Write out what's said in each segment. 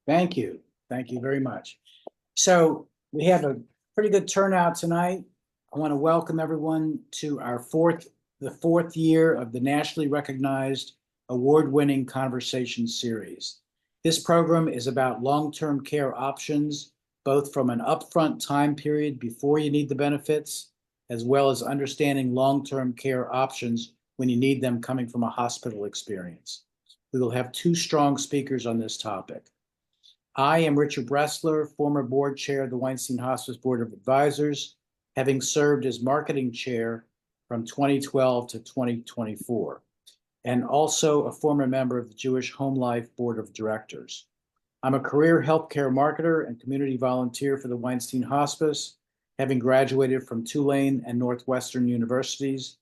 Thank you. Thank you very much. So we have a pretty good turnout tonight. I want to welcome everyone to the fourth year of the nationally recognized award-winning conversation series. This program is about long-term care options, both from an upfront time period before you need the benefits, as well as understanding long-term care options when you need them coming from a hospital experience. We will have two strong speakers on this topic. I am Richard Bressler, former board chair of the Weinstein Hospice Board of Advisors, having served as marketing chair from 2012 to 2024, and also a former member of the Jewish Home Life Board of Directors. I'm a career healthcare marketer and community volunteer for the Weinstein Hospice, having graduated from Tulane and Northwestern universities.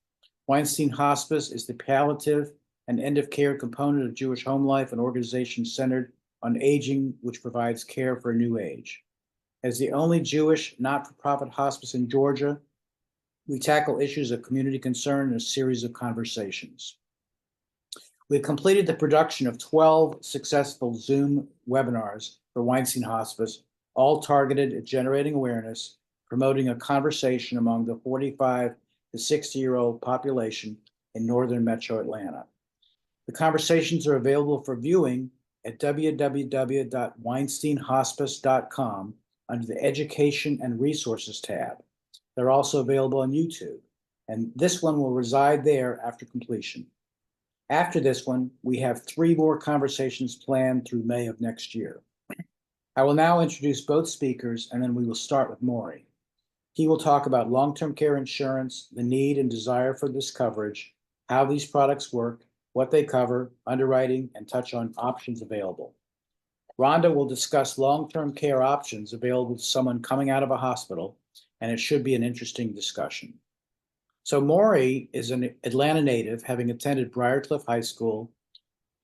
Weinstein Hospice is the palliative and end-of-care component of Jewish Home Life, an organization centered on aging, which provides care for a new age. As the only Jewish not-for-profit hospice in Georgia, we tackle issues of community concern in a series of conversations. We've completed the production of 12 successful Zoom webinars for Weinstein Hospice, all targeted at generating awareness, promoting a conversation among the 45 to 60-year-old population in northern metro Atlanta. The conversations are available for viewing at www.weinsteinhospice.com under the Education and Resources tab. They're also available on YouTube, and this one will reside there after completion. After this one, we have 3 more conversations planned through May of next year. I will now introduce both speakers, and then we will start with Maury. He will talk about long-term care insurance, the need and desire for this coverage, how these products work, what they cover, underwriting, and touch on options available. Rhonda will discuss long-term care options available to someone coming out of a hospital, and it should be an interesting discussion. So Maury is an Atlanta native, having attended Briarcliff High School,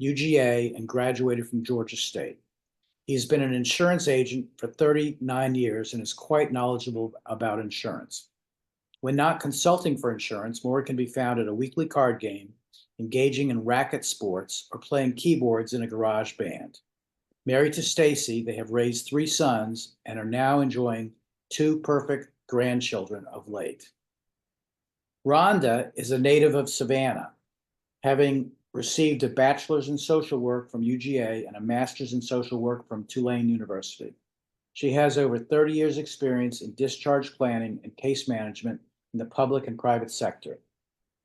UGA, and graduated from Georgia State. He's been an insurance agent for 39 years and is quite knowledgeable about insurance. When not consulting for insurance, Maury can be found at a weekly card game, engaging in racket sports, or playing keyboards in a garage band. Married to Stacy, they have raised 3 sons and are now enjoying 2 perfect grandchildren of late. Rhonda is a native of Savannah, having received a bachelor's in social work from UGA and a master's in social work from Tulane University. She has over 30 years experience in discharge planning and case management in the public and private sector.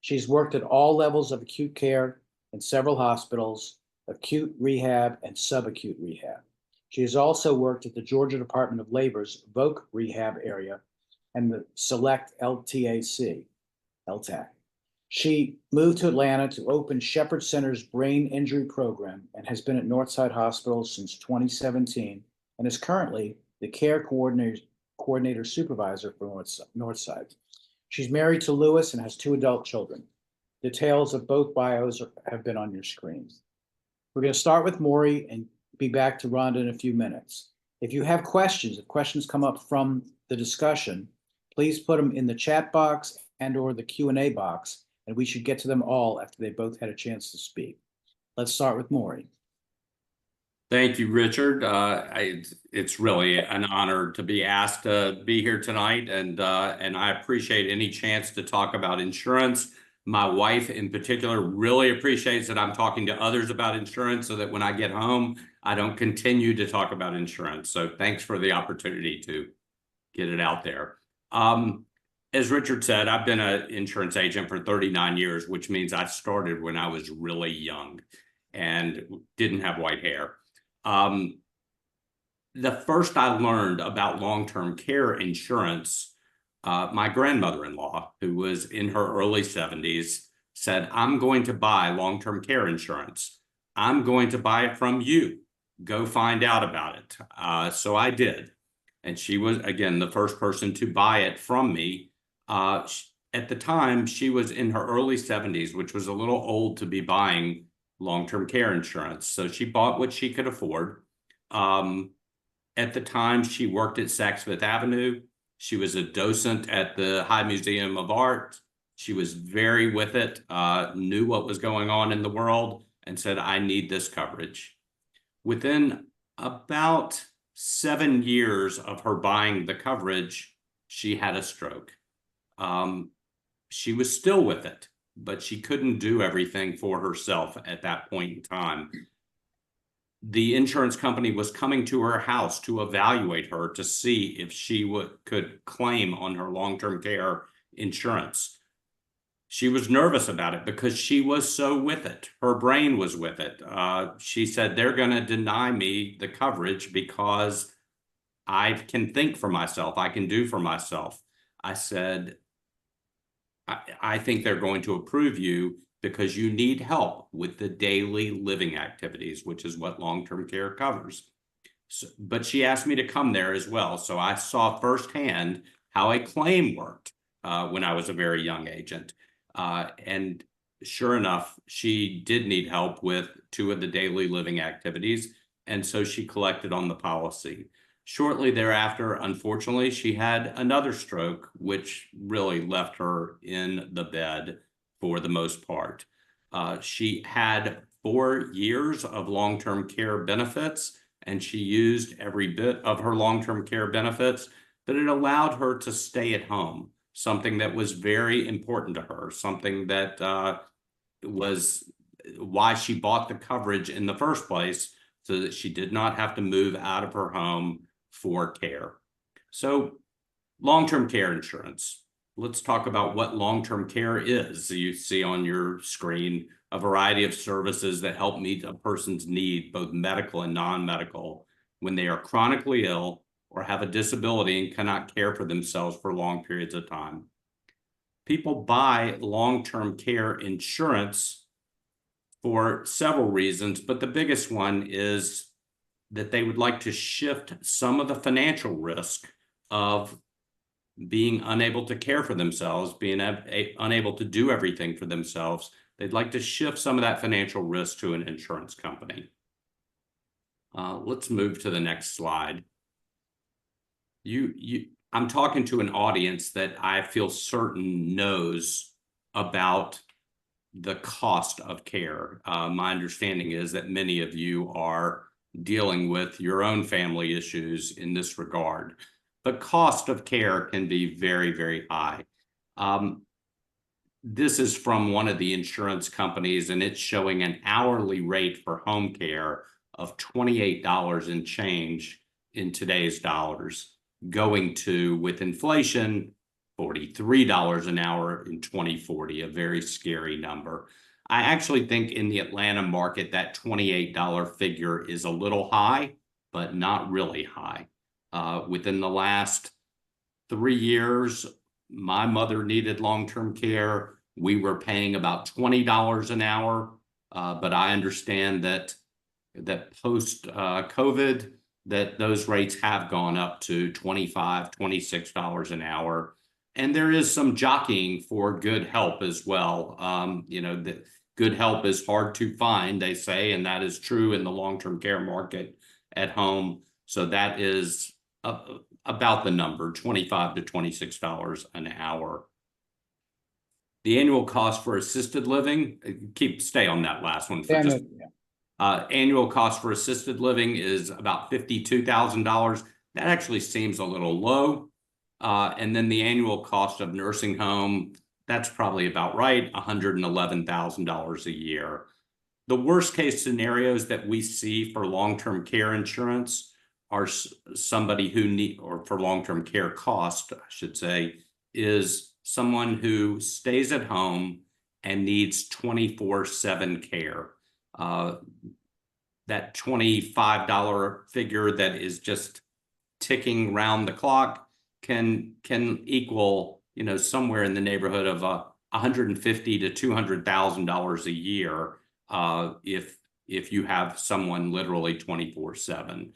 She's worked at all levels of acute care in several hospitals, acute rehab and subacute rehab. She has also worked at the Georgia Department of Labor's VOC rehab area and the Select LTAC. She moved to Atlanta to open Shepherd Center's brain injury program and has been at Northside Hospital since 2017 and is currently the care coordinator supervisor for Northside. She's married to Lewis and has 2 adult children. Details of both bios have been on your screens. We're going to start with Maury and be back to Rhonda in a few minutes. If you have questions, if questions come up from the discussion, please put them in the chat box and or the Q&A box, and we should get to them all after they both had a chance to speak. Let's start with Maury. Thank you, Richard. It's really an honor to be asked to be here tonight, and I appreciate any chance to talk about insurance. My wife in particular really appreciates that I'm talking to others about insurance so that when I get home, I don't continue to talk about insurance. So thanks for the opportunity to get it out there. As Richard said, I've been an insurance agent for 39 years, which means I started when I was really young and didn't have white hair. The first I learned about long-term care insurance, my grandmother-in-law, who was in her early 70s, said, "I'm going to buy long-term care insurance. I'm going to buy it from you. Go find out about it." So I did. And she was, again, the first person to buy it from me. At the time, she was in her early 70s, which was a little old to be buying long-term care insurance. So she bought what she could afford. At the time, she worked at Saks Fifth Avenue. She was a docent at the High Museum of Art. She was very with it, knew what was going on in the world, and said, "I need this coverage." Within About 7 years of her buying the coverage, she had a stroke. She was still with it, but she couldn't do everything for herself at that point in time. The insurance company was coming to her house to evaluate her to see if she could claim on her long-term care insurance. She was nervous about it because she was so with it. Her brain was with it. She said, they're going to deny me the coverage because I can think for myself. I can do for myself. I said, I think they're going to approve you because you need help with the daily living activities, which is what long-term care covers. So, but she asked me to come there as well. So I saw firsthand how a claim worked when I was a very young agent. And sure enough, she did need help with 2 of the daily living activities. And so she collected on the policy. Shortly thereafter, unfortunately, she had another stroke, which really left her in the bed for the most part. She had 4 years of long-term care benefits, and she used every bit of her long-term care benefits, but it allowed her to stay at home, something that was very important to her, something that was why she bought the coverage in the first place, so that she did not have to move out of her home for care. So long-term care insurance. Let's talk about what long-term care is. You see on your screen a variety of services that help meet a person's need, both medical and non-medical, when they are chronically ill or have a disability and cannot care for themselves for long periods of time. People buy long-term care insurance for several reasons, but the biggest one is that they would like to shift some of the financial risk of being unable to care for themselves, being unable to do everything for themselves. They'd like to shift some of that financial risk to an insurance company. Let's move to the next slide. I'm talking to an audience that I feel certain knows about the cost of care. My understanding is that many of you are dealing with your own family issues in this regard. But cost of care can be very, very high. This is from one of the insurance companies, and it's showing an hourly rate for home care of $28 and change in today's dollars, going to, with inflation, $43 an hour in 2040, a very scary number. I actually think in the Atlanta market, that $28 figure is a little high, but not really high. Within the last 3 years, my mother needed long-term care. We were paying about $20 an hour, but I understand that post COVID, that those rates have gone up to $25, $26 an hour. And there is some jockeying for good help as well. The good help is hard to find, they say, and that is true in the long-term care market at home. So that is about the number, $25 to $26 an hour. The annual cost for assisted living, stay on that last one for just. Annual cost for assisted living is about $52,000. That actually seems a little low. And then the annual cost of nursing home, that's probably about right, $111,000 a year. The worst case scenarios that we see for long-term care insurance are somebody who or for long-term care cost, I should say, is someone who stays at home and needs 24/7 care. That $25 figure that is just ticking round the clock can equal, somewhere in the neighborhood of $150,000 to $200,000 a year if you have someone literally 24/7.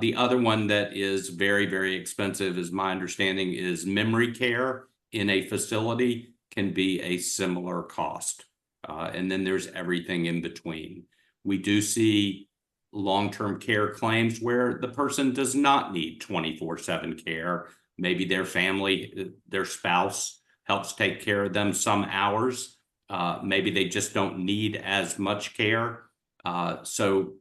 The other one that is very, very expensive, is my understanding, is memory care in a facility can be a similar cost. And then there's everything in between. We do see long-term care claims where the person does not need 24/7 care. Maybe their family, their spouse helps take care of them some hours. Maybe they just don't need as much care. So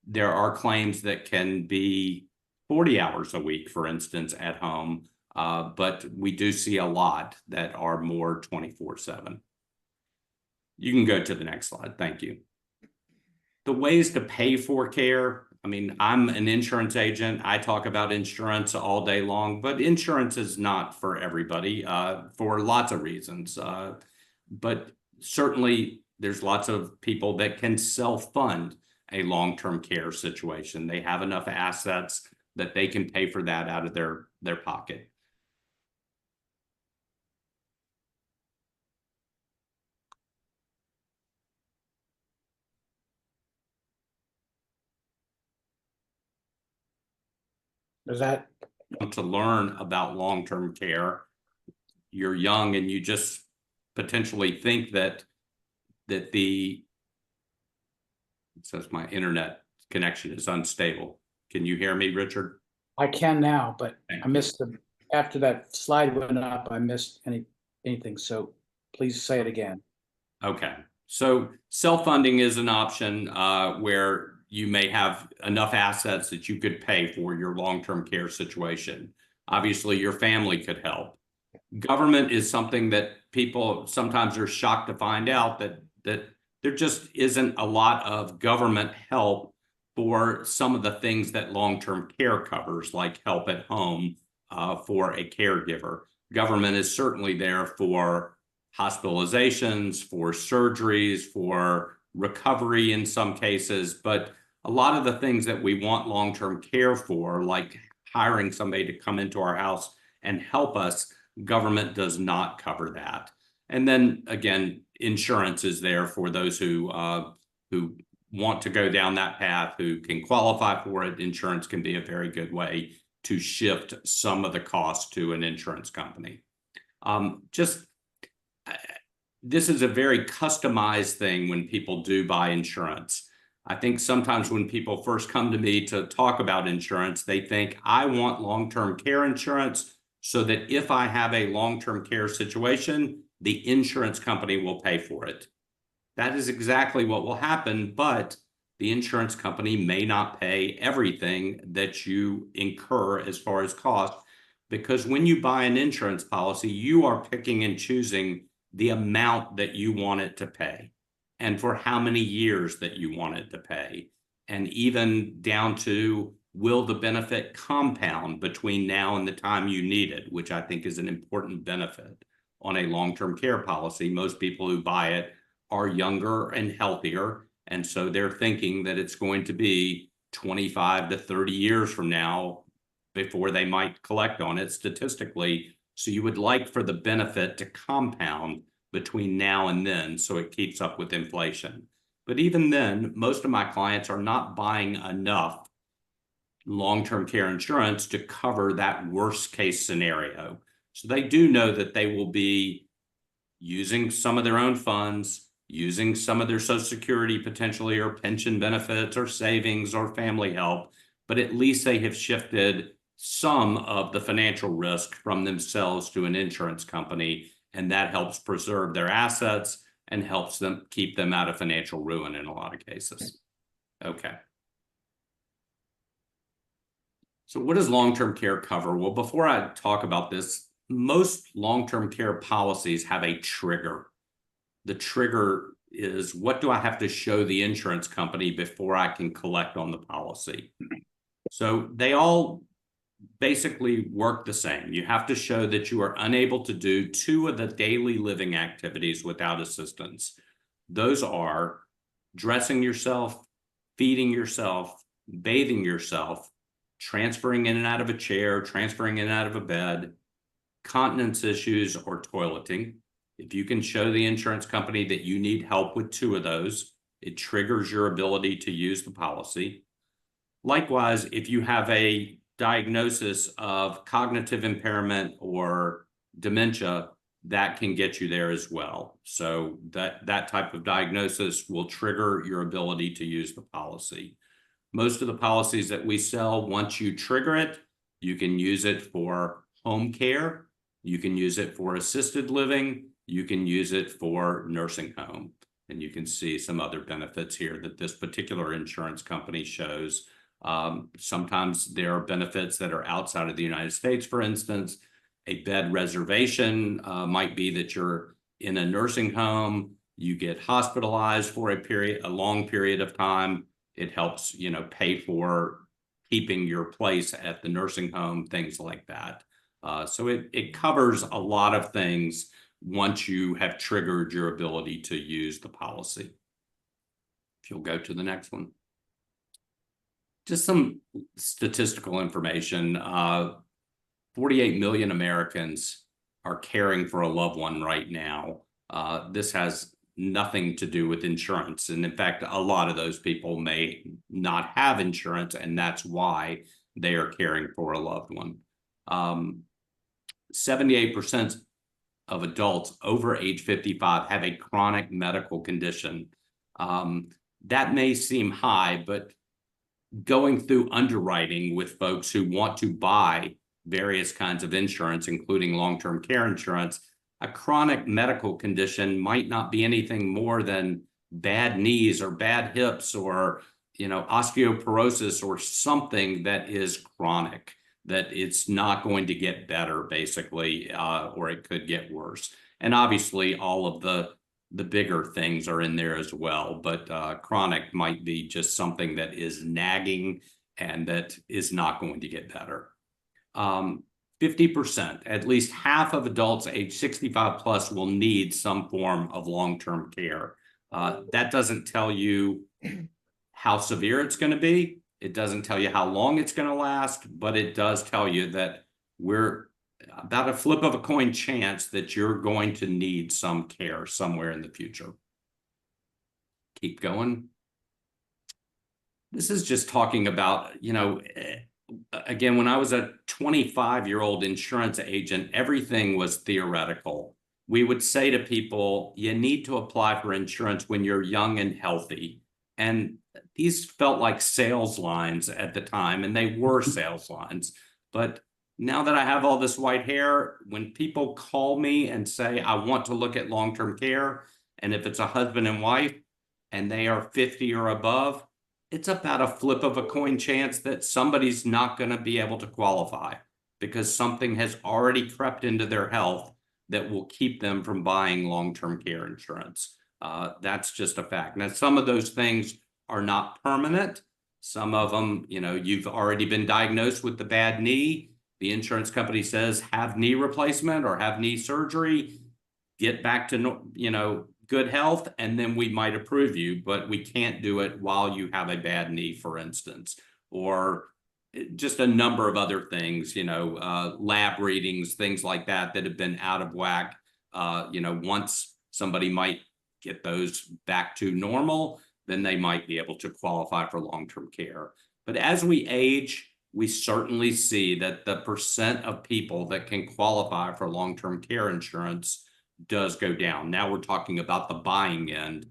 there are claims that can be 40 hours a week, for instance, at home. But we do see a lot that are more 24/7. You can go to the next slide. Thank you. The ways to pay for care. I mean, I'm an insurance agent. I talk about insurance all day long, but insurance is not for everybody for lots of reasons. But certainly there's lots of people that can self-fund a long-term care situation. They have enough assets that they can pay for that out of their pocket. Is that, To learn about long-term care, you're young and you just potentially think that it says my internet connection is unstable. Can you hear me, Richard? I can now, but Thank I missed after that slide went up, I missed anything. So please say it again. Okay, so self-funding is an option where you may have enough assets that you could pay for your long-term care situation. Obviously, your family could help. Government is something that people sometimes are shocked to find out that there just isn't a lot of government help for some of the things that long-term care covers, like help at home for a caregiver. Government is certainly there for hospitalizations, for surgeries, for recovery in some cases, but a lot of the things that we want long-term care for, like hiring somebody to come into our house and help us, government does not cover that. And then again, insurance is there for those who want to go down that path, who can qualify for it. Insurance can be a very good way to shift some of the costs to an insurance company. This is a very customized thing when people do buy insurance. I think sometimes when people first come to me to talk about insurance, they think, I want long-term care insurance so that if I have a long-term care situation, the insurance company will pay for it. That is exactly what will happen, but the insurance company may not pay everything that you incur as far as cost, because when you buy an insurance policy, you are picking and choosing the amount that you want it to pay and for how many years that you want it to pay, and even down to will the benefit compound between now and the time you need it, which I think is an important benefit on a long-term care policy. Most people who buy it are younger and healthier, and so they're thinking that it's going to be 25 to 30 years from now before they might collect on it statistically. So you would like for the benefit to compound between now and then so it keeps up with inflation. But even then, most of my clients are not buying enough long-term care insurance to cover that worst case scenario. So they do know that they will be using some of their own funds, using some of their Social Security potentially, or pension benefits, or savings, or family help, but at least they have shifted some of the financial risk from themselves to an insurance company, and that helps preserve their assets and helps them keep them out of financial ruin in a lot of cases. Okay. So what does long-term care cover? Well, before I talk about this, most long-term care policies have a trigger. The trigger is, what do I have to show the insurance company before I can collect on the policy? So they all basically work the same. You have to show that you are unable to do 2 of the daily living activities without assistance. Those are dressing yourself, feeding yourself, bathing yourself, transferring in and out of a chair, transferring in and out of a bed, continence issues, or toileting. If you can show the insurance company that you need help with 2 of those, it triggers your ability to use the policy. Likewise, if you have a diagnosis of cognitive impairment or dementia, that can get you there as well. So that type of diagnosis will trigger your ability to use the policy. Most of the policies that we sell, once you trigger it, you can use it for home care, you can use it for assisted living, you can use it for nursing home. And you can see some other benefits here that this particular insurance company shows. Sometimes there are benefits that are outside of the United States. For instance, a bed reservation might be that you're in a nursing home, you get hospitalized for a long period of time. It helps, pay for keeping your place at the nursing home, things like that. So it covers a lot of things once you have triggered your ability to use the policy. If you'll go to the next one. Just some statistical information. 48 million Americans are caring for a loved one right now. This has nothing to do with insurance. And in fact, a lot of those people may not have insurance, and that's why they are caring for a loved one. 78% of adults over age 55 have a chronic medical condition. That may seem high, but going through underwriting with folks who want to buy various kinds of insurance, including long-term care insurance, a chronic medical condition might not be anything more than bad knees or bad hips or, osteoporosis or something that is chronic, that it's not going to get better, basically, or it could get worse. And obviously, all of the bigger things are in there as well, but chronic might be just something that is nagging and that is not going to get better. 50%, at least half of adults age 65 plus will need some form of long-term care. That doesn't tell you how severe it's going to be. It doesn't tell you how long it's going to last, but it does tell you that we're about a flip of a coin chance that you're going to need some care somewhere in the future. Keep going. This is just talking about, again, when I was a 25-year-old insurance agent, everything was theoretical. We would say to people, you need to apply for insurance when you're young and healthy. And these felt like sales lines at the time, and they were sales lines. But now that I have all this white hair, when people call me and say, I want to look at long-term care, and if it's a husband and wife and they are 50 or above, it's about a flip of a coin chance that somebody's not going to be able to qualify because something has already crept into their health that will keep them from buying long-term care insurance. That's just a fact. Now, some of those things are not permanent. Some of them, you've already been diagnosed with the bad knee. The insurance company says have knee replacement or have knee surgery, get back to, good health, and then we might approve you, but we can't do it while you have a bad knee, for instance, or just a number of other things, lab readings, things like that have been out of whack. Once somebody might get those back to normal, then they might be able to qualify for long-term care. But as we age, we certainly see that the percent of people that can qualify for long-term care insurance does go down. Now we're talking about the buying end,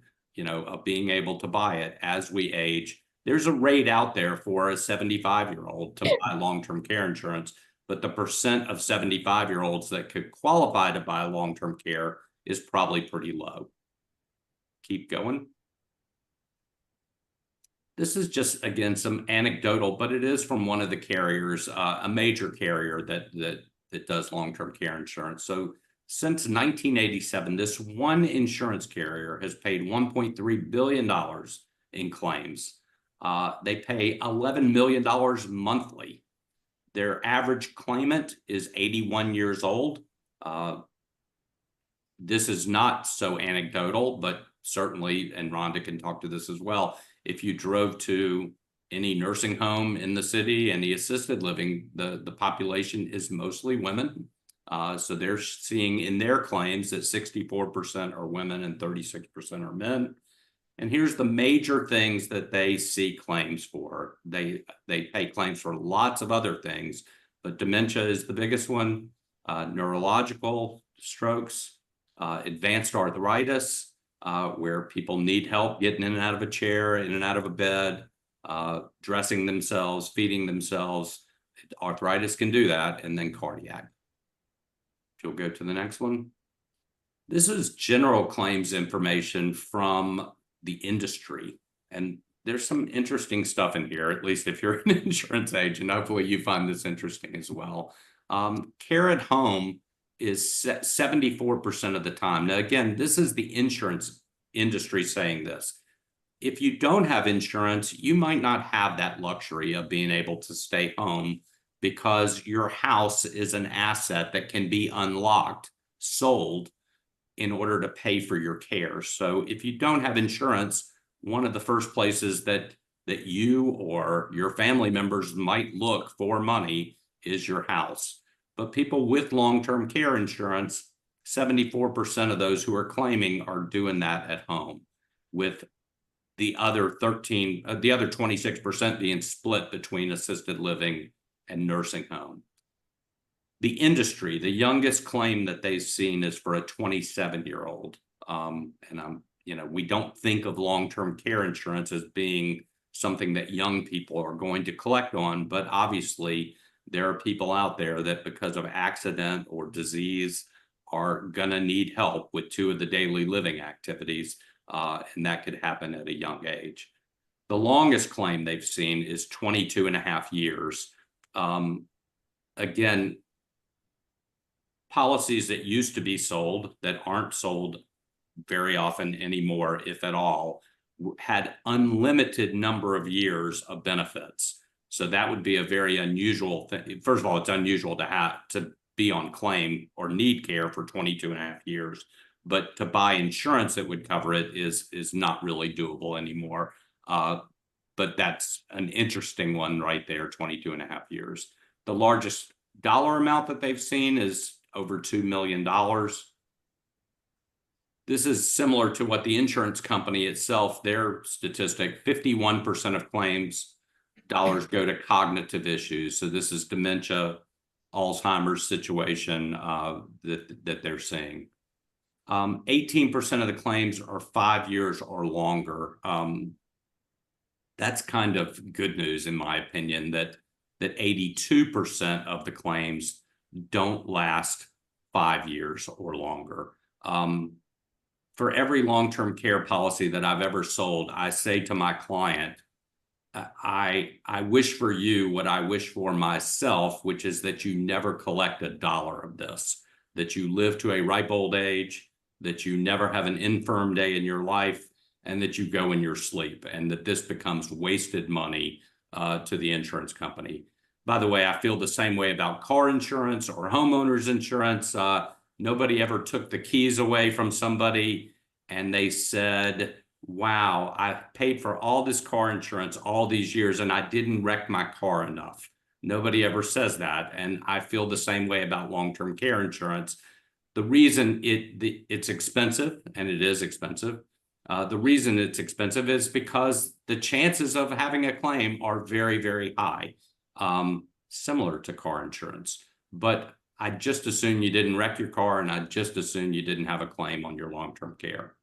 of being able to buy it as we age. There's a rate out there for a 75-year-old to buy long-term care insurance, but the percent of 75-year-olds that could qualify to buy long-term care is probably pretty low. Keep going. This is just, again, some anecdotal, but it is from one of the carriers, a major carrier that does long-term care insurance. So since 1987, this one insurance carrier has paid $1.3 billion in claims. They pay $11 million monthly. Their average claimant is 81 years old. This is not so anecdotal, but certainly, and Rhonda can talk to this as well, if you drove to any nursing home in the city and the assisted living, the population is mostly women. So they're seeing in their claims that 64% are women and 36% are men. And here's the major things that they see claims for. They pay claims for lots of other things, but dementia is the biggest one, neurological strokes, advanced arthritis, where people need help getting in and out of a chair, in and out of a bed, dressing themselves, feeding themselves. Arthritis can do that, and then cardiac. If you'll go to the next one. This is general claims information from the industry. And there's some interesting stuff in here, at least if you're an insurance agent. Hopefully you find this interesting as well. Care at home is 74% of the time. Now, again, this is the insurance industry saying this. If you don't have insurance, you might not have that luxury of being able to stay home because your house is an asset that can be unlocked, sold in order to pay for your care. So if you don't have insurance, one of the first places that you or your family members might look for money is your house. But people with long-term care insurance, 74% of those who are claiming are doing that at home, with the other 26% being split between assisted living and nursing home. The industry, the youngest claim that they've seen is for a 27-year-old. We don't think of long-term care insurance as being something that young people are going to collect on, but obviously there are people out there that because of accident or disease are gonna need help with two of the daily living activities, and that could happen at a young age. The longest claim they've seen is 22 and a half years. Again, policies that used to be sold that aren't sold very often anymore, if at all, had unlimited number of years of benefits. So that would be a very unusual thing. First of all, it's unusual to be on claim or need care for 22 and a half years, but to buy insurance that would cover it is not really doable anymore. But that's an interesting one right there, 22 and a half years. The largest dollar amount that they've seen is over $2 million. This is similar to what the insurance company itself, their statistic, 51% of claims dollars go to cognitive issues. So this is dementia, Alzheimer's situation that they're seeing. 18% of the claims are 5 years or longer. That's kind of good news, in my opinion, that 82% of the claims don't last 5 years or longer. For every long-term care policy that I've ever sold, I say to my client, I wish for you what I wish for myself, which is that you never collect a dollar of this, that you live to a ripe old age, that you never have an infirm day in your life, and that you go in your sleep, and that this becomes wasted money to the insurance company. By the way, I feel the same way about car insurance or homeowners insurance. Nobody ever took the keys away from somebody and they said, wow, I paid for all this car insurance all these years and I didn't wreck my car enough. Nobody ever says that. And I feel the same way about long-term care insurance. The reason it's expensive, and it is expensive, the reason it's expensive is because the chances of having a claim are very, very high, similar to car insurance. But I'd just assume you didn't wreck your car, and I'd just assume you didn't have a claim on your long-term care.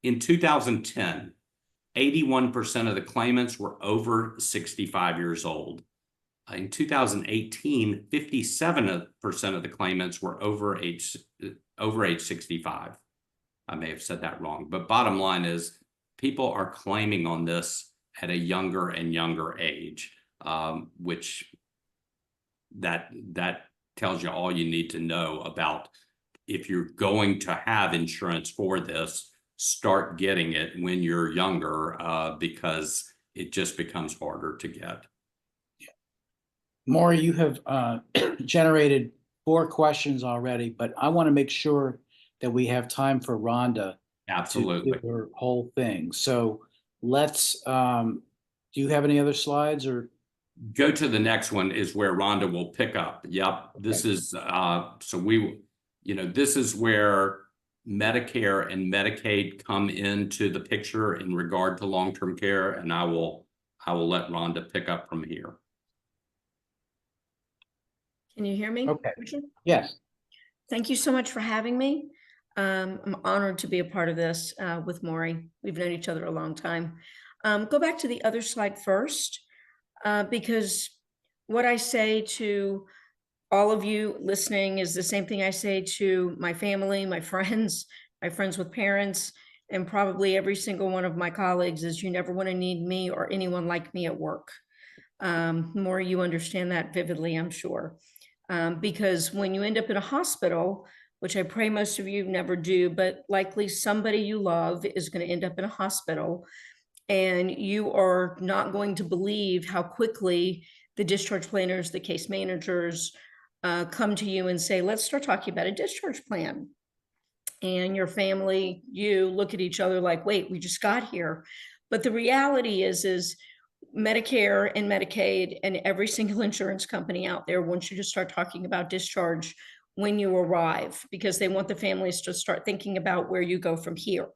In 2010, 81% of the claimants were over 65 years old. In 2018, 57% of the claimants were over age 65. I may have said that wrong, but bottom line is people are claiming on this at a younger and younger age, which that tells you all you need to know about if you're going to have insurance for this, start getting it when you're younger, because it just becomes harder to get. Maury, you have generated 4 questions already, but I want to make sure that we have time for Rhonda Absolutely. to do her whole thing. So let's, do you have any other slides or? Go to the next one is where Rhonda will pick up. Yep. This is, this is where Medicare and Medicaid come into the picture in regard to long-term care. And I will let Rhonda pick up from here. Can you hear me? Okay. Richard? Yes. Thank you so much for having me. I'm honored to be a part of this with Maury. We've known each other a long time. Go back to the other slide first, because what I say to all of you listening is the same thing I say to my family, my friends with parents, and probably every single one of my colleagues is you never want to need me or anyone like me at work. Maury, you understand that vividly, I'm sure. Because when you end up in a hospital, which I pray most of you never do, but likely somebody you love is going to end up in a hospital, and you are not going to believe how quickly the discharge planners, the case managers, come to you and say, let's start talking about a discharge plan. And your family, you look at each other like, wait, we just got here. But the reality is Medicare and Medicaid and every single insurance company out there wants you to start talking about discharge when you arrive, because they want the families to start thinking about where you go from here.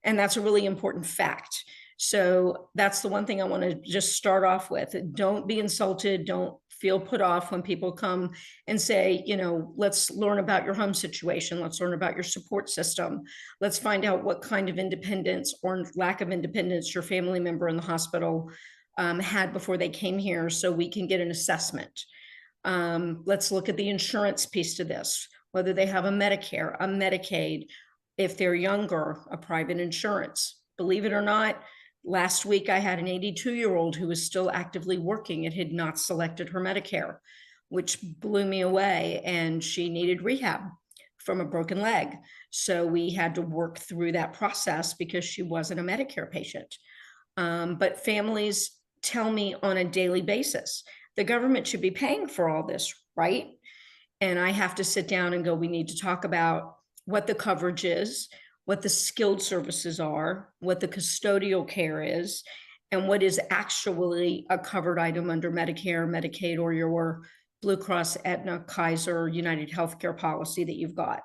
And that's a really important fact. So that's the one thing I want to just start off with. Don't be insulted. Don't feel put off when people come and say, you know, let's learn about your home situation. Let's learn about your support system. Let's find out what kind of independence or lack of independence your family member in the hospital had before they came here, so we can get an assessment. Let's look at the insurance piece to this, whether they have a Medicare, a Medicaid, if they're younger, a private insurance. Believe it or not, last week I had an 82-year-old who was still actively working and had not selected her Medicare, which blew me away, and she needed rehab from a broken leg. So we had to work through that process because she wasn't a Medicare patient. But families tell me on a daily basis, the government should be paying for all this, right? And I have to sit down and go, we need to talk about what the coverage is, what the skilled services are, what the custodial care is, and what is actually a covered item under Medicare, Medicaid, or your Blue Cross, Aetna, Kaiser, United Healthcare policy that you've got.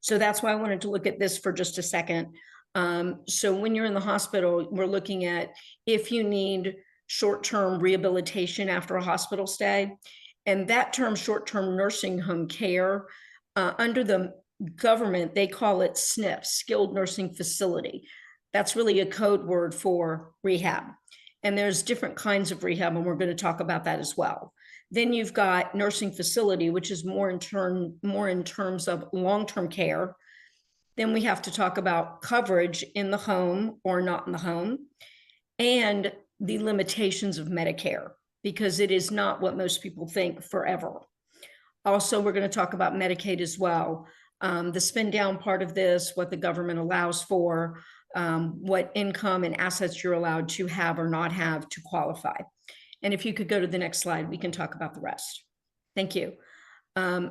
So that's why I wanted to look at this for just a second. So when you're in the hospital, we're looking at if you need short-term rehabilitation after a hospital stay, and that term short-term nursing home care, under the government, they call it SNF, skilled nursing facility. That's really a code word for rehab. And there's different kinds of rehab, and we're going to talk about that as well. Then you've got nursing facility, which is more in terms of long-term care. Then we have to talk about coverage in the home or not in the home, and the limitations of Medicare, because it is not what most people think forever. Also, we're going to talk about Medicaid as well. The spin down part of this, what the government allows for, what income and assets you're allowed to have or not have to qualify. And if you could go to the next slide, we can talk about the rest. Thank you.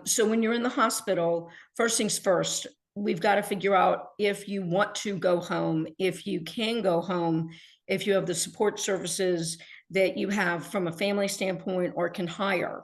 So when you're in the hospital, first things first, we've got to figure out if you want to go home, if you can go home, if you have the support services that you have from a family standpoint or can hire.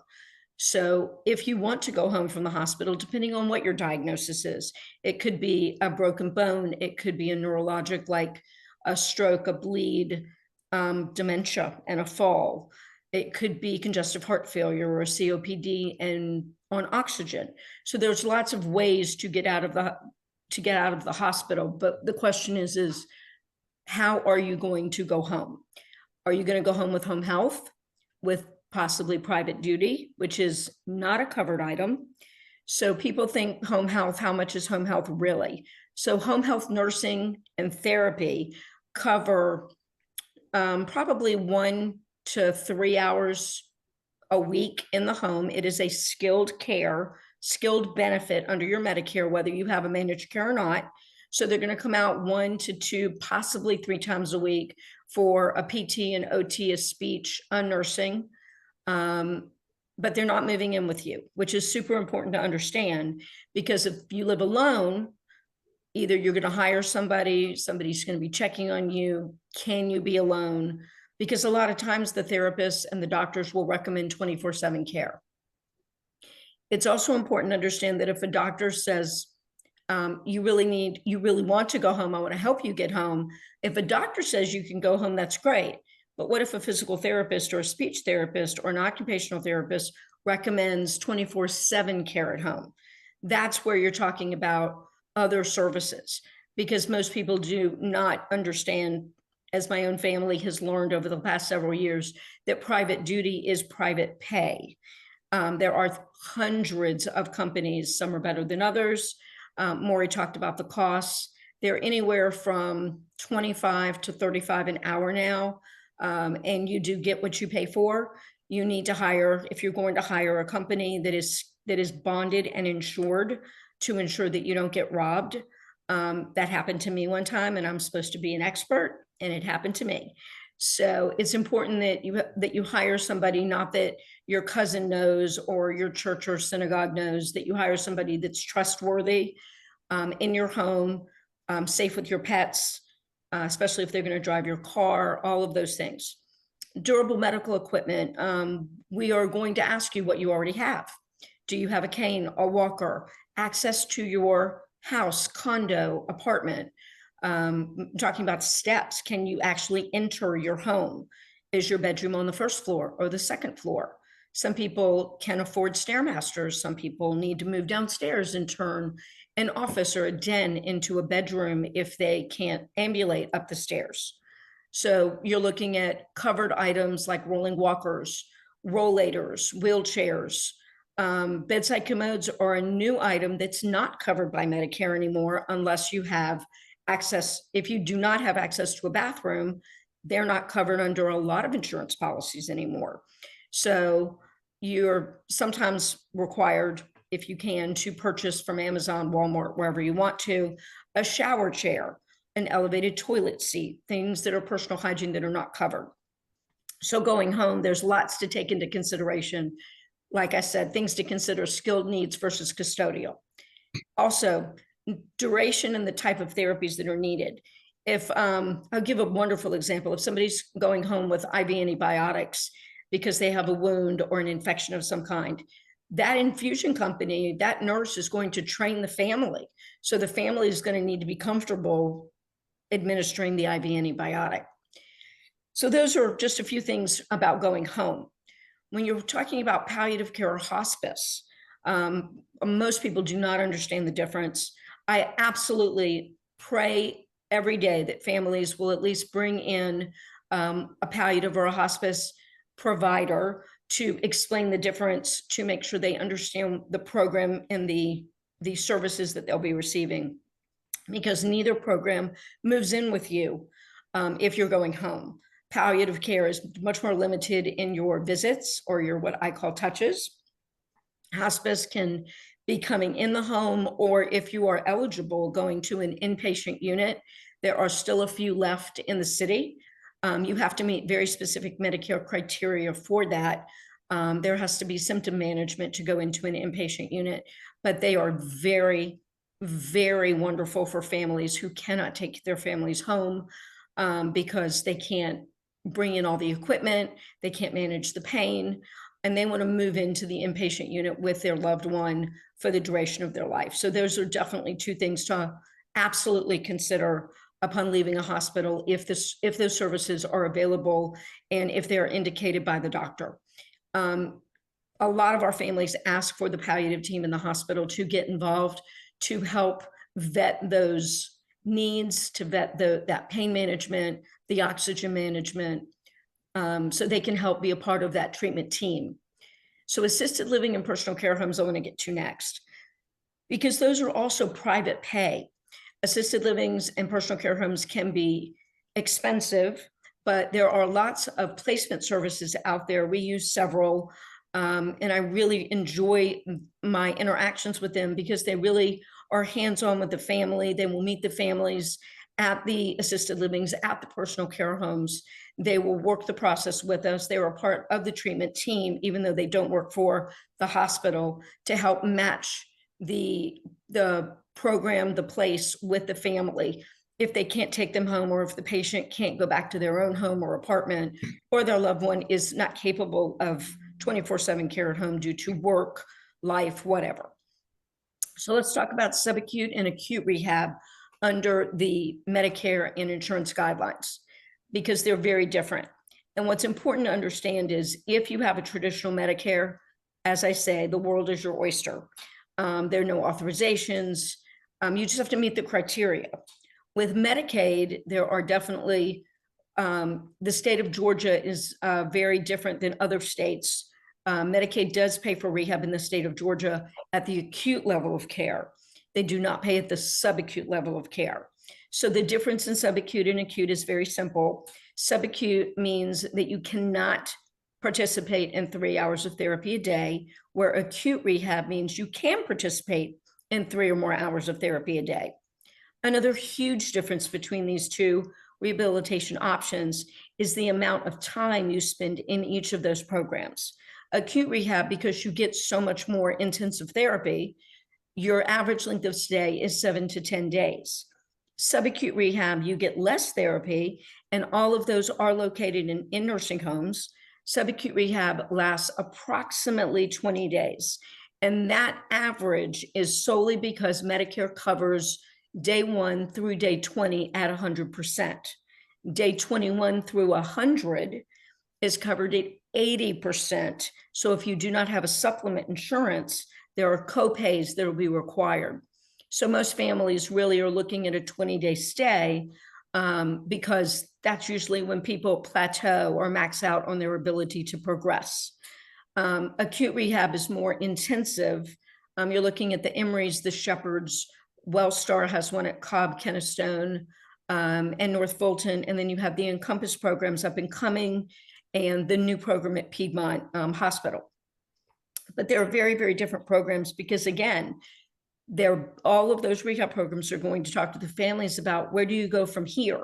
So if you want to go home from the hospital, depending on what your diagnosis is, it could be a broken bone, it could be a neurologic like a stroke, a bleed, dementia, and a fall. It could be congestive heart failure or a COPD and on oxygen. So there's lots of ways to get out of the hospital. But the question is how are you going to go home? Are you going to go home with home health, with possibly private duty, which is not a covered item? So people think home health, how much is home health really? So home health nursing and therapy cover probably 1 to 3 hours a week in the home. It is a skilled care, skilled benefit under your Medicare, whether you have a managed care or not. So they're going to come out 1 to 2, possibly 3 times a week for a PT and OT, a speech, a nursing. But they're not moving in with you, which is super important to understand, because if you live alone, either you're going to hire somebody's going to be checking on you. Can you be alone? Because a lot of times the therapists and the doctors will recommend 24/7 care. It's also important to understand that if a doctor says, you really want to go home, I want to help you get home. If a doctor says you can go home, that's great. But what if a physical therapist or a speech therapist or an occupational therapist recommends 24/7 care at home? That's where you're talking about other services, because most people do not understand, as my own family has learned over the past several years, that private duty is private pay. There are hundreds of companies. Some are better than others. Maury talked about the costs. They're anywhere from 25 to 35 an hour now. And you do get what you pay for. You need to hire, if you're going to hire a company that is bonded and insured, to ensure that you don't get robbed. That happened to me one time, and I'm supposed to be an expert, and it happened to me. So it's important that you hire somebody, not that your cousin knows or your church or synagogue knows, that you hire somebody that's trustworthy, in your home, safe with your pets, especially if they're going to drive your car, all of those things. Durable medical equipment. We are going to ask you what you already have. Do you have a cane, a walker, access to your house, condo, apartment? Talking about steps. Can you actually enter your home? Is your bedroom on the first floor or the second floor? Some people can afford Stairmasters. Some people need to move downstairs and turn an office or a den into a bedroom if they can't ambulate up the stairs. So you're looking at covered items like rolling walkers, rollators, wheelchairs. Bedside commodes are a new item that's not covered by Medicare anymore unless you have access. If you do not have access to a bathroom, they're not covered under a lot of insurance policies anymore. So you're sometimes required, if you can, to purchase from Amazon, Walmart, wherever you want to, a shower chair, an elevated toilet seat, things that are personal hygiene that are not covered. So going home, there's lots to take into consideration. Like I said, things to consider: skilled needs versus custodial. Also, duration and the type of therapies that are needed. If I'll give a wonderful example. If somebody's going home with IV antibiotics because they have a wound or an infection of some kind, that infusion company, that nurse is going to train the family. So the family is going to need to be comfortable administering the IV antibiotic. So those are just a few things about going home. When you're talking about palliative care or hospice, most people do not understand the difference. I absolutely pray every day that families will at least bring in a palliative or a hospice provider to explain the difference, to make sure they understand the program and the services that they'll be receiving, because neither program moves in with you if you're going home. Palliative care is much more limited in your visits or your what I call touches. Hospice can be coming in the home, or if you are eligible, going to an inpatient unit. There are still a few left in the city. You have to meet very specific Medicare criteria for that. There has to be symptom management to go into an inpatient unit, but they are very, very wonderful for families who cannot take their families home because they can't bring in all the equipment, they can't manage the pain, and they want to move into the inpatient unit with their loved one for the duration of their life. So those are definitely two things to absolutely consider upon leaving a hospital, if those services are available and if they're indicated by the doctor. A lot of our families ask for the palliative team in the hospital to get involved, to help vet those needs, to vet that pain management, the oxygen management, so they can help be a part of that treatment team. So assisted living and personal care homes I want to get to next, because those are also private pay. Assisted livings and personal care homes can be expensive, but there are lots of placement services out there. We use several, and I really enjoy my interactions with them because they really are hands-on with the family. They will meet the families at the assisted livings, at the personal care homes. They will work the process with us. They are a part of the treatment team, even though they don't work for the hospital, to help match the program, the place with the family. If they can't take them home, or if the patient can't go back to their own home or apartment, or their loved one is not capable of 24/7 care at home due to work, life, whatever. So let's talk about subacute and acute rehab under the Medicare and insurance guidelines, because they're very different. And what's important to understand is, if you have a traditional Medicare, as I say, the world is your oyster. There are no authorizations. You just have to meet the criteria. With Medicaid, there are definitely, the state of Georgia is very different than other states Medicaid does pay for rehab in the state of Georgia at the acute level of care. They do not pay at the subacute level of care. So the difference in subacute and acute is very simple. Subacute means that you cannot participate in 3 hours of therapy a day, where acute rehab means you can participate in 3 or more hours of therapy a day. Another huge difference between these two rehabilitation options is the amount of time you spend in each of those programs. Acute rehab, because you get so much more intensive therapy, your average length of stay is 7 to 10 days. Subacute rehab, you get less therapy, and all of those are located in nursing homes. Subacute rehab lasts approximately 20 days. And that average is solely because Medicare covers day 1 through day 20 at 100%. Day 21 through 100 is covered at 80%. So if you do not have a supplement insurance, there are co-pays that will be required. So most families really are looking at a 20-day stay because that's usually when people plateau or max out on their ability to progress. Acute rehab is more intensive. You're looking at the Emorys, the Shepherds, Wellstar has one at Cobb, Kennestone, and North Fulton. And then you have the Encompass programs up in Cumming and the new program at Piedmont Hospital. But they're very, very different programs because, again, all of those rehab programs are going to talk to the families about where do you go from here.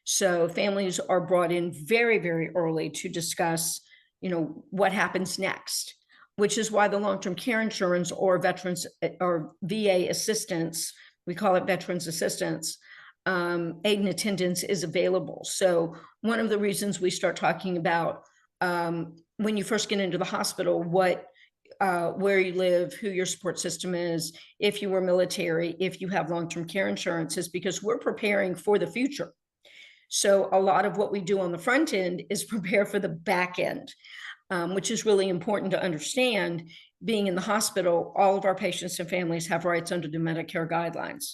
So families are brought in very, very early to discuss, what happens next, which is why the long-term care insurance or veterans or VA assistance, we call it veterans assistance, aid and attendance is available. So one of the reasons we start talking about when you first get into the hospital, where you live, who your support system is, if you were military, if you have long-term care insurance, is because we're preparing for the future. So a lot of what we do on the front end is prepare for the back end, which is really important to understand. Being in the hospital, all of our patients and families have rights under the Medicare guidelines.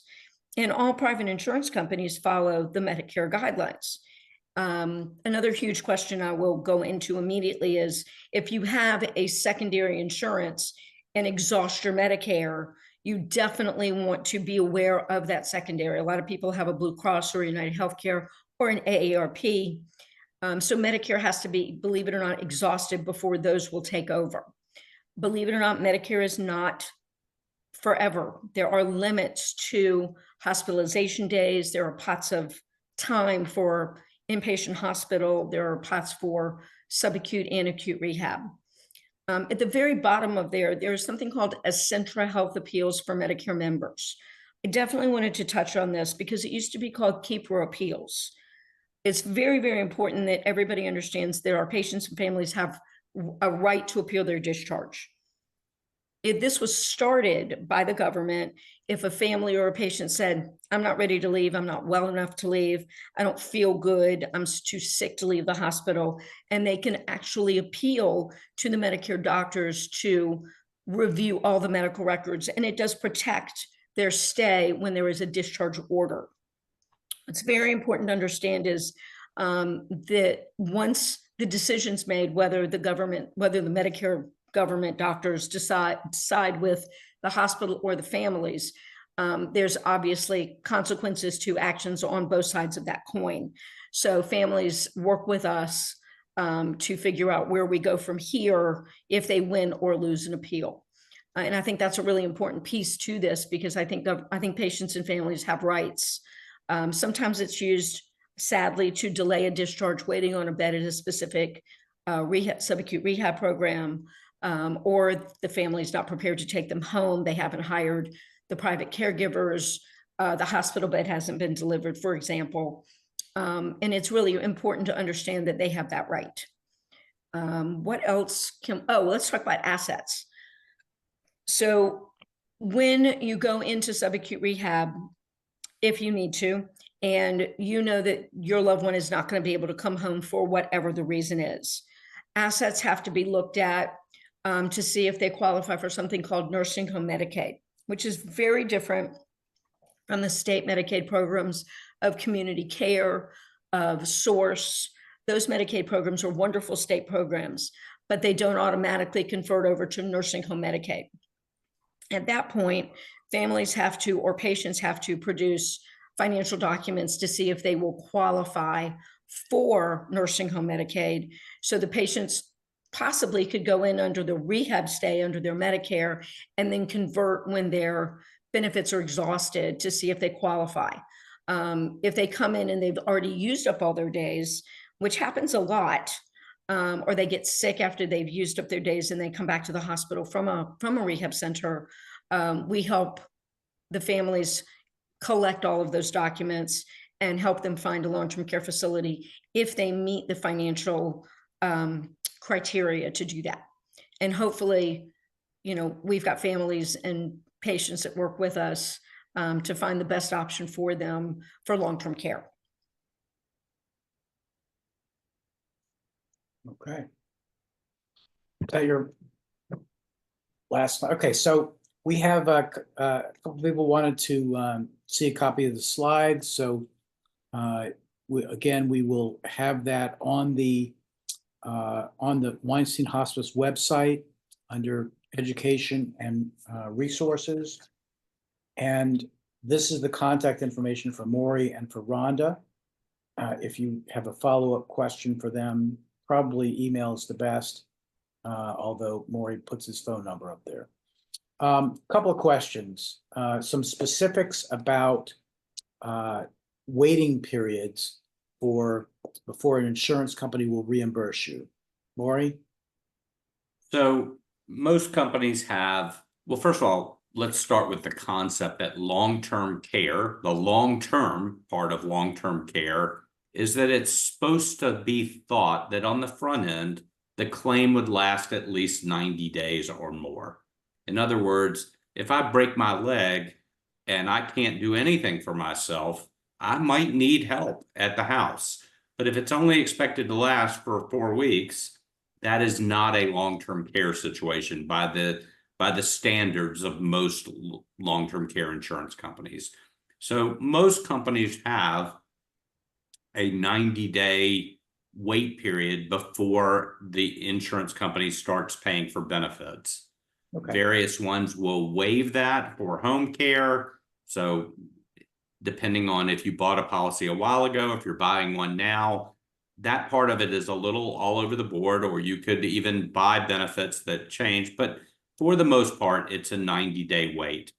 And all private insurance companies follow the Medicare guidelines. Another huge question I will go into immediately is if you have a secondary insurance and exhaust your Medicare, you definitely want to be aware of that secondary. A lot of people have a Blue Cross or United Healthcare or an AARP. So Medicare has to be, believe it or not, exhausted before those will take over. Believe it or not, Medicare is not forever. There are limits to hospitalization days. There are pots of time for inpatient hospital. There are pots for subacute and acute rehab. At the very bottom of there's something called Essentra Health Appeals for Medicare members. I definitely wanted to touch on this because it used to be called Keeper Appeals. It's very, very important that everybody understands that our patients and families have a right to appeal their discharge. If this was started by the government, if a family or a patient said, I'm not ready to leave, I'm not well enough to leave, I don't feel good, I'm too sick to leave the hospital, and they can actually appeal to the Medicare doctors to review all the medical records, and it does protect their stay when there is a discharge order. What's very important to understand is that once the decision's made, whether the Medicare government doctors decide with the hospital or the families, there's obviously consequences to actions on both sides of that coin. So families work with us to figure out where we go from here if they win or lose an appeal. And I think that's a really important piece to this because I think patients and families have rights. Sometimes it's used, sadly, to delay a discharge waiting on a bed at a specific subacute rehab program. Or the family's not prepared to take them home. They haven't hired the private caregivers. The hospital bed hasn't been delivered, for example. And it's really important to understand that they have that right. What else let's talk about assets. So when you go into subacute rehab, if you need to, and you know that your loved one is not going to be able to come home for whatever the reason is, assets have to be looked at to see if they qualify for something called nursing home Medicaid, which is very different from the state Medicaid programs of community care, of Source. Those Medicaid programs are wonderful state programs. but they don't automatically convert over to nursing home Medicaid. At that point, families have to, or patients have to produce financial documents to see if they will qualify for nursing home Medicaid. So the patients possibly could go in under the rehab stay under their Medicare and then convert when their benefits are exhausted to see if they qualify. If they come in and they've already used up all their days, which happens a lot, or they get sick after they've used up their days and they come back to the hospital from a rehab center, we help the families collect all of those documents and help them find a long-term care facility if they meet the financial criteria to do that. And hopefully, you know, we've got families and patients that work with us to find the best option for them for long-term care. Okay. Is that your last? Okay, so we have a couple of people wanted to see a copy of the slides. So we will have that on the Weinstein Hospice website under education and resources. And this is the contact information for Maury and for Rhonda. If you have a follow-up question for them, probably email is the best, although Maury puts his phone number up there. Couple of questions, some specifics about waiting periods before an insurance company will reimburse you. Maury? So most companies have, well, first of all, let's start with the concept that long-term care, the long-term part of long-term care, is that it's supposed to be thought that on the front end, the claim would last at least 90 days or more. In other words, if I break my leg and I can't do anything for myself, I might need help at the house. But if it's only expected to last for 4 weeks, that is not a long-term care situation by the standards of most long-term care insurance companies. So most companies have a 90-day wait period before the insurance company starts paying for benefits. Okay. Various ones will waive that for home care. So depending on if you bought a policy a while ago, if you're buying one now, that part of it is a little all over the board, or you could even buy benefits that change. But for the most part, it's a 90-day wait.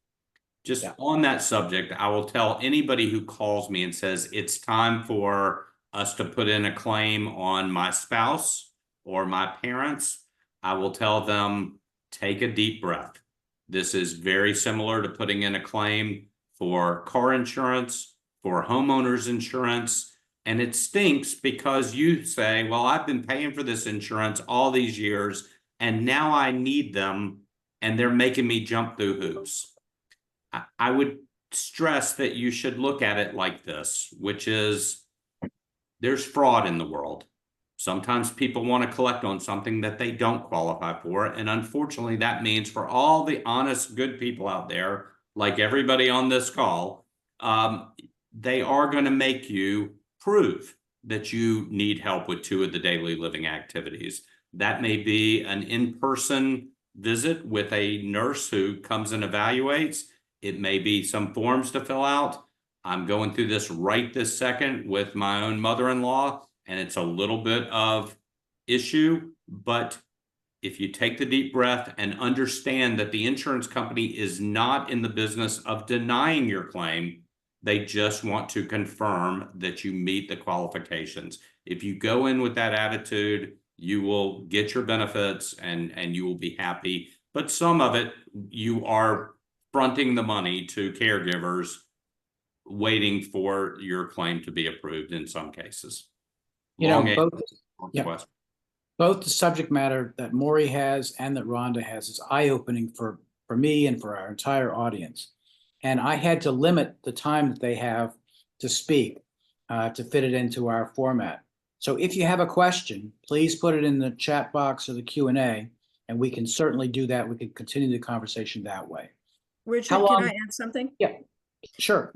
Just on that subject, I will tell anybody who calls me and says it's time for us to put in a claim on my spouse or my parents, I will tell them, take a deep breath. This is very similar to putting in a claim for car insurance, for homeowners insurance. And it stinks because you say, well, I've been paying for this insurance all these years, and now I need them, and they're making me jump through hoops. I would stress that you should look at it like this, which is there's fraud in the world. Sometimes people want to collect on something that they don't qualify for. And unfortunately, that means for all the honest, good people out there, like everybody on this call, they are going to make you prove that you need help with 2 of the daily living activities. That may be an in-person visit with a nurse who comes and evaluates. It may be some forms to fill out. I'm going through this right this second with my own mother-in-law, and it's a little bit of issue. But if you take the deep breath and understand that the insurance company is not in the business of denying your claim, they just want to confirm that you meet the qualifications. If you go in with that attitude, you will get your benefits and you will be happy. But some of it, you are fronting the money to caregivers, waiting for your claim to be approved in some cases. You know, both the subject matter that Maury has and that Rhonda has is eye-opening for me and for our entire audience. And I had to limit the time that they have to speak to fit it into our format. So if you have a question, please put it in the chat box or the Q&A, and we can certainly do that. We can continue the conversation that way. Richard, can I add something? Yeah, sure.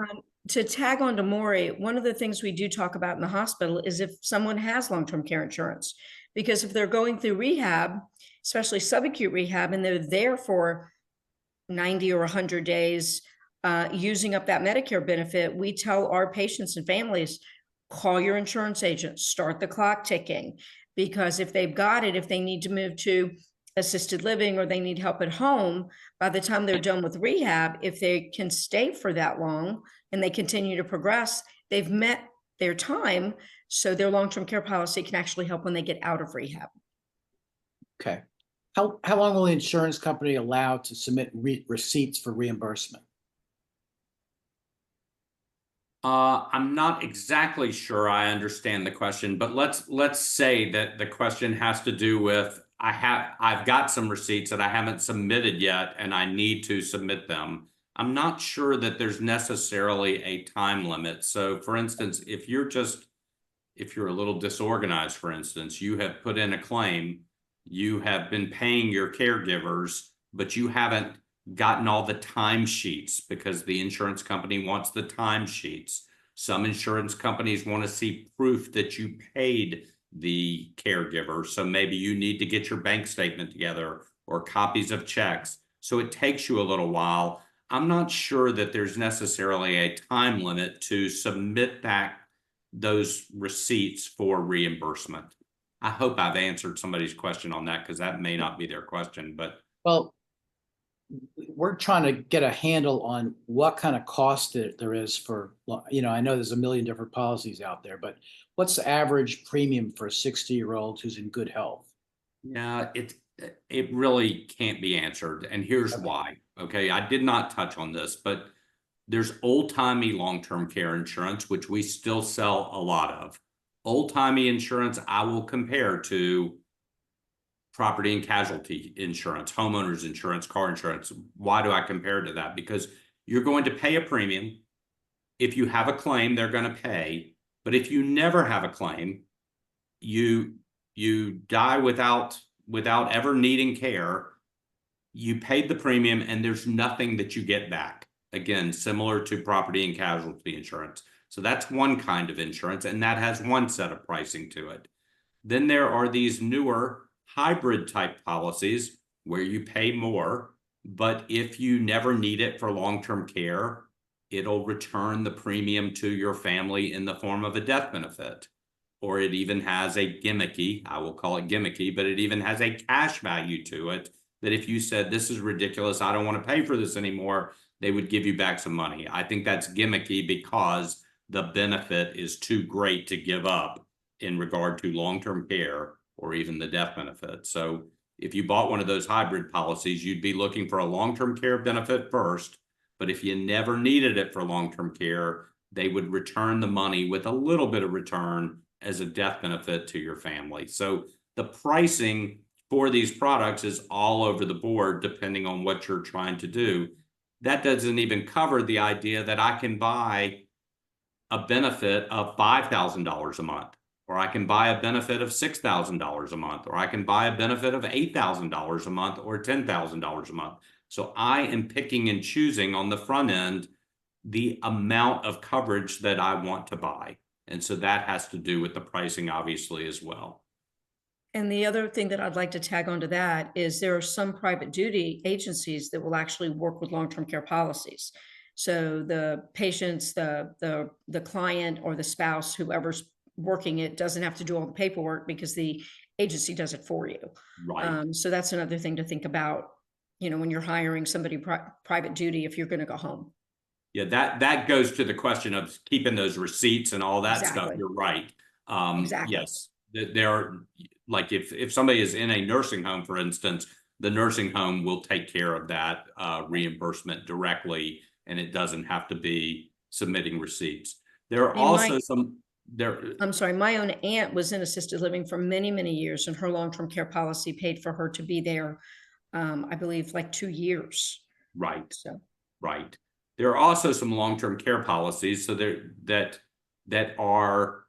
To tag on to Maury, one of the things we do talk about in the hospital is if someone has long-term care insurance, Because if they're going through rehab, especially subacute rehab, and they're there for 90 or 100 days, using up that Medicare benefit, we tell our patients and families, call your insurance agent, start the clock ticking. Because if they've got it, if they need to move to assisted living or they need help at home, by the time they're done with rehab, if they can stay for that long and they continue to progress, they've met their time. So their long-term care policy can actually help when they get out of rehab. Okay. How long will the insurance company allow to submit receipts for reimbursement? I'm not exactly sure I understand the question, but let's say that the question has to do with I've got some receipts that I haven't submitted yet and I need to submit them. I'm not sure that there's necessarily a time limit. So for instance, if you're a little disorganized, for instance, you have put in a claim, you have been paying your caregivers, but you haven't gotten all the timesheets because the insurance company wants the timesheets. Some insurance companies want to see proof that you paid the caregiver. So maybe you need to get your bank statement together or copies of checks. So it takes you a little while. I'm not sure that there's necessarily a time limit to submit those receipts for reimbursement. I hope I've answered somebody's question on that, because that may not be their question, but Well, we're trying to get a handle on what kind of cost there is for, I know there's a million different policies out there, but what's the average premium for a 60-year-old who's in good health? yeah, it really can't be answered. And here's why. Okay, I did not touch on this, but there's old-timey long-term care insurance, which we still sell a lot of. Old-timey insurance I will compare to property and casualty insurance, homeowners insurance, car insurance. Why do I compare to that? Because you're going to pay a premium. If you have a claim, they're going to pay. But if you never have a claim, you die without ever needing care, you paid the premium and there's nothing that you get back. Again, similar to property and casualty insurance. So that's one kind of insurance, and that has one set of pricing to it. Then there are these newer hybrid type policies where you pay more, but if you never need it for long-term care, it'll return the premium to your family in the form of a death benefit. Or it even has a gimmicky, I will call it gimmicky, but it even has a cash value to it, that if you said, this is ridiculous, I don't want to pay for this anymore, they would give you back some money. I think that's gimmicky because the benefit is too great to give up in regard to long-term care or even the death benefit. So if you bought one of those hybrid policies, you'd be looking for a long-term care benefit first. But if you never needed it for long-term care, they would return the money with a little bit of return as a death benefit to your family. So the pricing for these products is all over the board, depending on what you're trying to do. That doesn't even cover the idea that I can buy a benefit of $5,000 a month, or I can buy a benefit of $6,000 a month, or I can buy a benefit of $8,000 a month or $10,000 a month. So I am picking and choosing on the front end the amount of coverage that I want to buy. And so that has to do with the pricing, obviously, as well. And the other thing that I'd like to tag onto that is there are some private duty agencies that will actually work with long-term care policies. So the patients, the client or the spouse, whoever's working it, doesn't have to do all the paperwork because the agency does it for you. Right. So that's another thing to think about, when you're hiring somebody private duty, if you're going to go home. Yeah, that goes to the question of keeping those receipts and all that stuff. Exactly. You're right. Exactly. Yes, there are, like if somebody is in a nursing home, for instance, the nursing home will take care of that reimbursement directly, and it doesn't have to be submitting receipts. There are also I'm sorry, my own aunt was in assisted living for many, many years, and her long-term care policy paid for her to be there, I believe, like 2 years. Right. So. Right. There are also some long-term care policies, so that are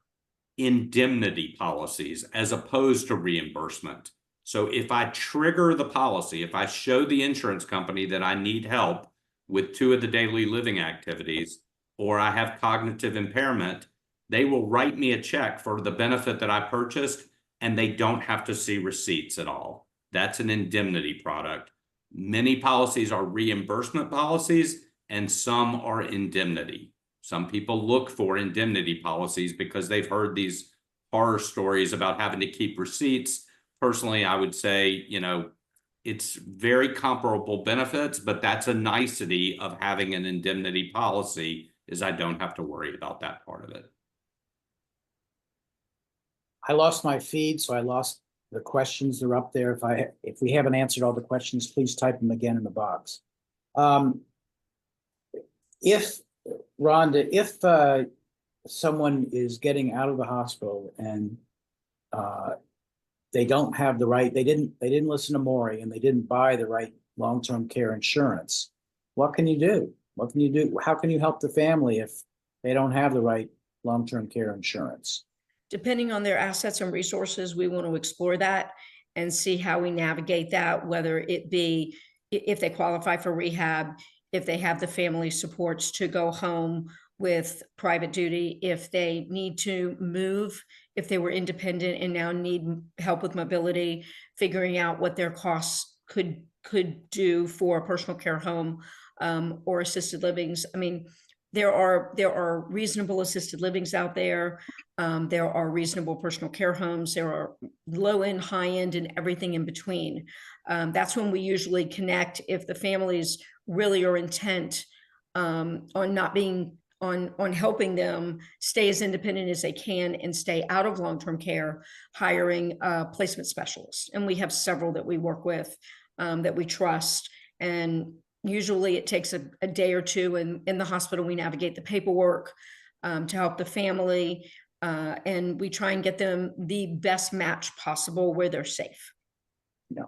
indemnity policies as opposed to reimbursement. So if I trigger the policy, if I show the insurance company that I need help with 2 of the daily living activities, or I have cognitive impairment, they will write me a check for the benefit that I purchased, and they don't have to see receipts at all. That's an indemnity product. Many policies are reimbursement policies, and some are indemnity. Some people look for indemnity policies because they've heard these horror stories about having to keep receipts. Personally, I would say, it's very comparable benefits, but that's a nicety of having an indemnity policy, is I don't have to worry about that part of it. I lost my feed, so I lost the questions. They're up there. If we haven't answered all the questions, please type them again in the box. If Rhonda, if someone is getting out of the hospital and they don't have the right, they didn't listen to Maury and they didn't buy the right long-term care insurance, what can you do? What can you do? How can you help the family if they don't have the right long-term care insurance? Depending on their assets and resources, we want to explore that and see how we navigate that, whether it be if they qualify for rehab, if they have the family supports to go home with private duty, if they need to move, if they were independent and now need help with mobility, figuring out what their costs could do for a personal care home or assisted livings. I mean, there are reasonable assisted livings out there. There are reasonable personal care homes. There are low end, high end, and everything in between. That's when we usually connect if the families really are intent on not being on helping them stay as independent as they can and stay out of long-term care, hiring placement specialists. And we have several that we work with that we trust. And usually it takes a day or two, and in the hospital, we navigate the paperwork to help the family. And we try and get them the best match possible where they're safe. Yeah.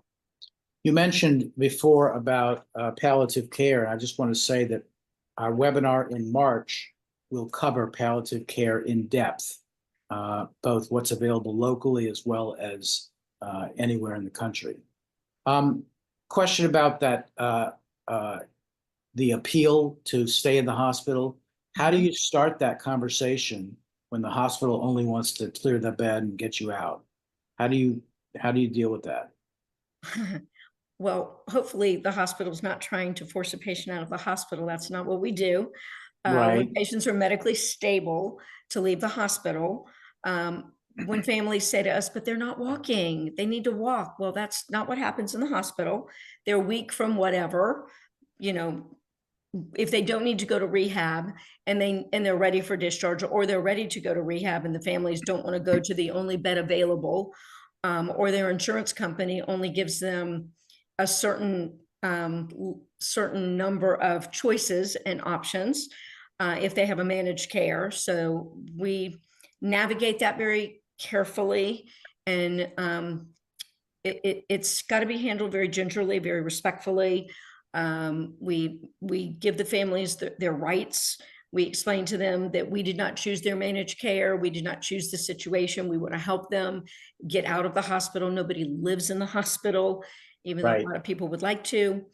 You mentioned before about palliative care. I just want to say that our webinar in March will cover palliative care in depth, both what's available locally as well as anywhere in the country. Question about that, the appeal to stay in the hospital. How do you start that conversation when the hospital only wants to clear the bed and get you out? How do you deal with that? Well, hopefully the hospital's not trying to force a patient out of the hospital. That's not what we do. Right. When patients are medically stable to leave the hospital, when families say to us, but they're not walking, they need to walk. Well, that's not what happens in the hospital. They're weak from whatever, if they don't need to go to rehab and they're ready for discharge, or they're ready to go to rehab and the families don't want to go to the only bed available, or their insurance company only gives them a certain number of choices and options if they have a managed care. So we navigate that very carefully, and it's got to be handled very gingerly, very respectfully. We give the families their rights. We explain to them that we did not choose their managed care. We did not choose the situation. We want to help them get out of the hospital. Nobody lives in the hospital, even though a lot of people would like to.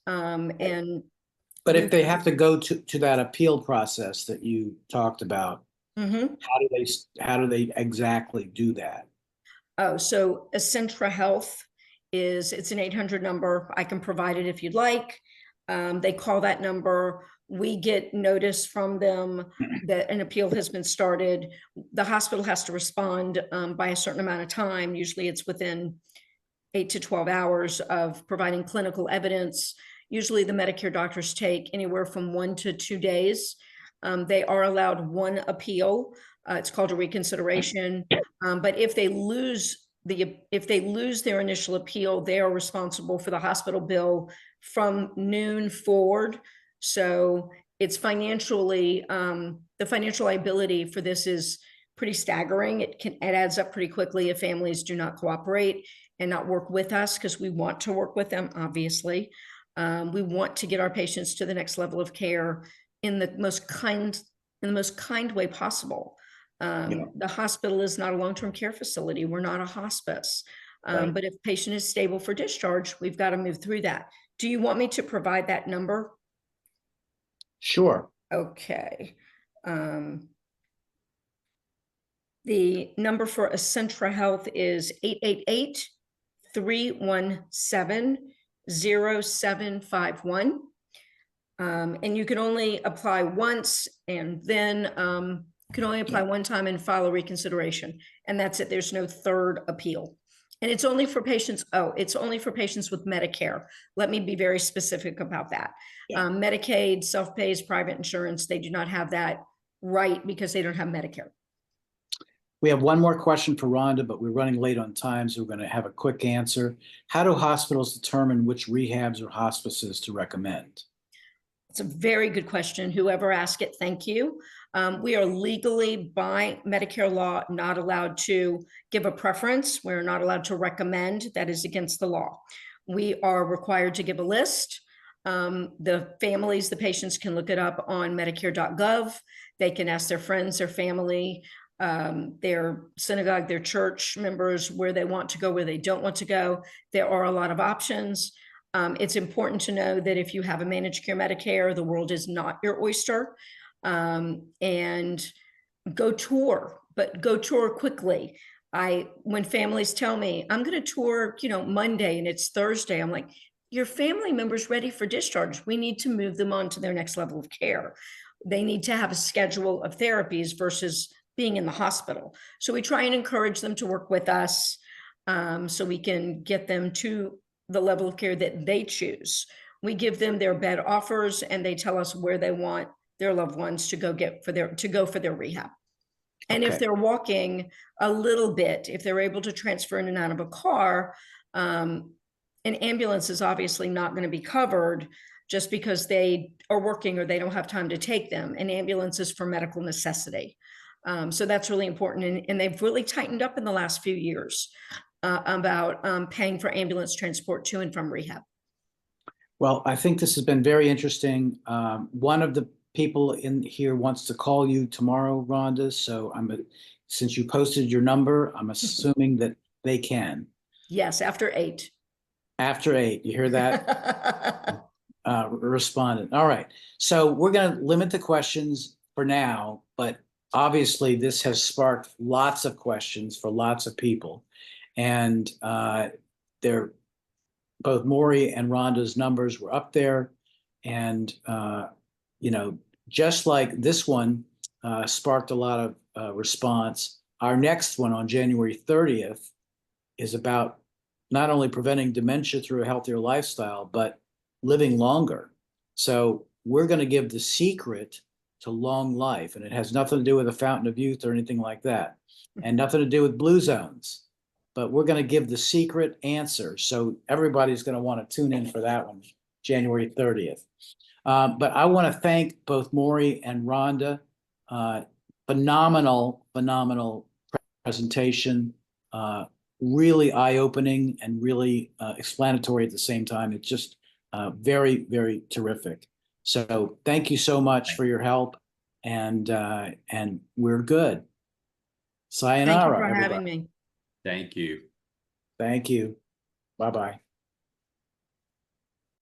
But if they have to go to that appeal process that you talked about, how do they exactly do that? Oh, so Essentra Health it's an 800 number. I can provide it if you'd like. They call that number. We get notice from them that an appeal has been started. The hospital has to respond by a certain amount of time. Usually it's within 8 to 12 hours of providing clinical evidence. Usually the Medicare doctors take anywhere from 1 to 2 days. They are allowed one appeal. It's called a reconsideration. But if they lose their initial appeal, they are responsible for the hospital bill from noon forward. So it's financially, the financial liability for this is pretty staggering. It adds up pretty quickly if families do not cooperate and not work with us, because we want to work with them, obviously. We want to get our patients to the next level of care in the most kind way possible. The hospital is not a long-term care facility. We're not a hospice. But if patient is stable for discharge, we've got to move through that. Do you want me to provide that number? Sure. Okay. The number for Essentra Health is 888-317-0751. And you can only apply once, and then you can only apply one time and file a reconsideration. And that's it. There's no third appeal. And it's only for patients. Oh, it's only for patients with Medicare. Let me be very specific about that. Yeah. Medicaid, self-pays, private insurance, they do not have that right because they don't have Medicare. We have one more question for Rhonda, but we're running late on time, so we're going to have a quick answer. How do hospitals determine which rehabs or hospices to recommend? It's a very good question. Whoever asked it, thank you. We are legally, by Medicare law, not allowed to give a preference. We're not allowed to recommend. That is against the law. We are required to give a list. The families, the patients can look it up on Medicare.gov. They can ask their friends, their family, their synagogue, their church members, where they want to go, where they don't want to go. There are a lot of options. It's important to know that if you have a managed care Medicare, the world is not your oyster. And go tour, but go tour quickly. When families tell me, I'm going to tour, Monday and it's Thursday, I'm like, your family member's ready for discharge. We need to move them on to their next level of care. They need to have a schedule of therapies versus being in the hospital. So we try and encourage them to work with us, so we can get them to the level of care that they choose. We give them their bed offers, and they tell us where they want their loved ones to go for their rehab. And if Okay. they're walking a little bit, if they're able to transfer in and out of a car, an ambulance is obviously not going to be covered just because they are working or they don't have time to take them. An ambulance is for medical necessity. So that's really important. And they've really tightened up in the last few years about paying for ambulance transport to and from rehab. Well, I think this has been very interesting. One of the people in here wants to call you tomorrow, Rhonda. So since you posted your number, I'm assuming that they can. Yes, after 8. After 8, you hear that? Respondent. All right. So we're going to limit the questions for now, but obviously this has sparked lots of questions for lots of people. And both Maury and Rhonda's numbers were up there. And, just like this one sparked a lot of response, our next one on January 30th is about not only preventing dementia through a healthier lifestyle, but living longer. So we're going to give the secret to long life, and it has nothing to do with a fountain of youth or anything like that, and nothing to do with blue zones. But we're going to give the secret answer. So everybody's going to want to tune in for that one, January 30th. But I want to thank both Maury and Rhonda. Phenomenal presentation. Really eye-opening and really explanatory at the same time. It's just very, very terrific. So thank you so much for your help, and we're good. Sayonara, Thank you for everybody. having me. Thank you. Thank you. Bye-bye.